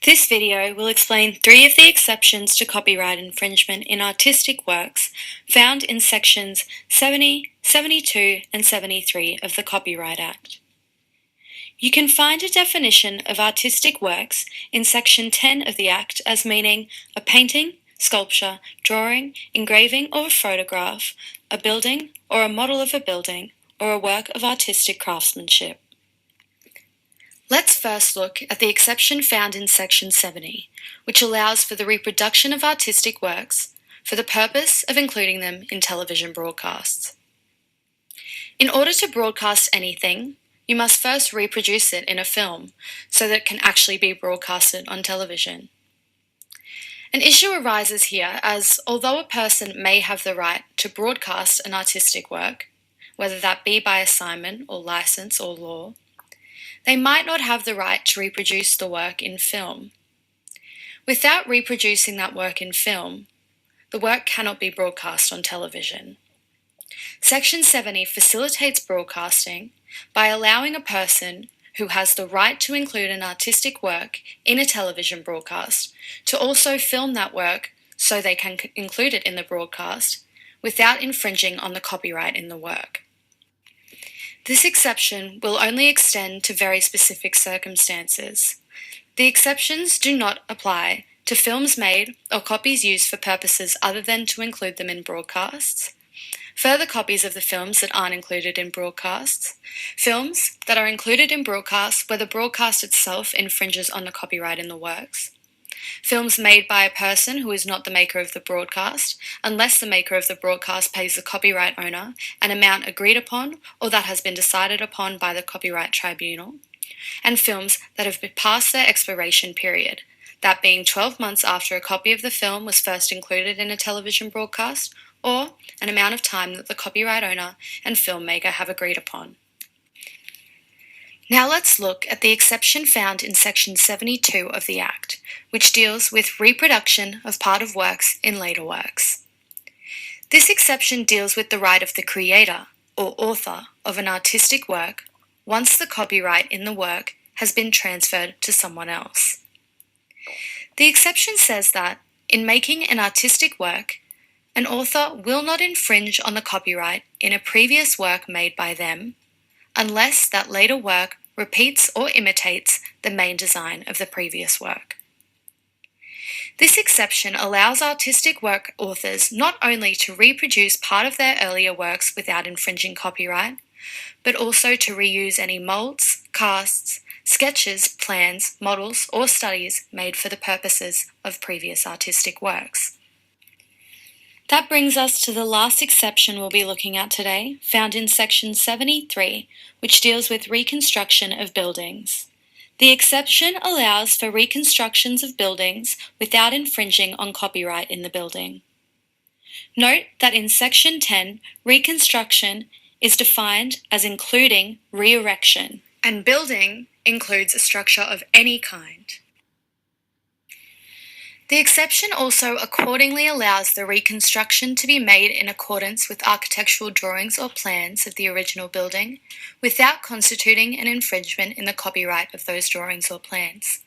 This video will explain 3 of the exceptions to copyright infringement in artistic works found in sections 70, 72, and 73 of the Copyright Act. You can find a definition of artistic works in section 10 of the Act as meaning a painting, sculpture, drawing, engraving or a photograph, a building or a model of a building, or a work of artistic craftsmanship. Let's first look at the exception found in section 70, which allows for the reproduction of artistic works for the purpose of including them in television broadcasts. In order to broadcast anything, you must first reproduce it in a film so that it can actually be broadcasted on television. An issue arises here as although a person may have the right to broadcast an artistic work, whether that be by assignment or license or law, they might not have the right to reproduce the work in film. Without reproducing that work in film, the work cannot be broadcast on television. Section 70 facilitates broadcasting by allowing a person who has the right to include an artistic work in a television broadcast to also film that work so they can include it in the broadcast without infringing on the copyright in the work. This exception will only extend to very specific circumstances. The exceptions do not apply to films made or copies used for purposes other than to include them in broadcasts, further copies of the films that aren't included in broadcasts, films that are included in broadcasts where the broadcast itself infringes on the copyright in the works, films made by a person who is not the maker of the broadcast, unless the maker of the broadcast pays the copyright owner an amount agreed upon or that has been decided upon by the copyright tribunal, and films that have passed their expiration period, that being 12 months after a copy of the film was first included in a television broadcast, or an amount of time that the copyright owner and filmmaker have agreed upon. Now let's look at the exception found in section 72 of the Act, which deals with reproduction of part of works in later works. This exception deals with the right of the creator or author of an artistic work once the copyright in the work has been transferred to someone else. The exception says that, in making an artistic work, an author will not infringe on the copyright in a previous work made by them, unless that later work repeats or imitates the main design of the previous work. This exception allows artistic work authors not only to reproduce part of their earlier works without infringing copyright, but also to reuse any molds, casts, sketches, plans, models, or studies made for the purposes of previous artistic works. That brings us to the last exception we'll be looking at today, found in section 73, which deals with reconstruction of buildings. The exception allows for reconstructions of buildings without infringing on copyright in the building. Note that in section 10, reconstruction is defined as including re-erection, and building includes a structure of any kind. The exception also accordingly allows the reconstruction to be made in accordance with architectural drawings or plans of the original building, without constituting an infringement in the copyright of those drawings or plans.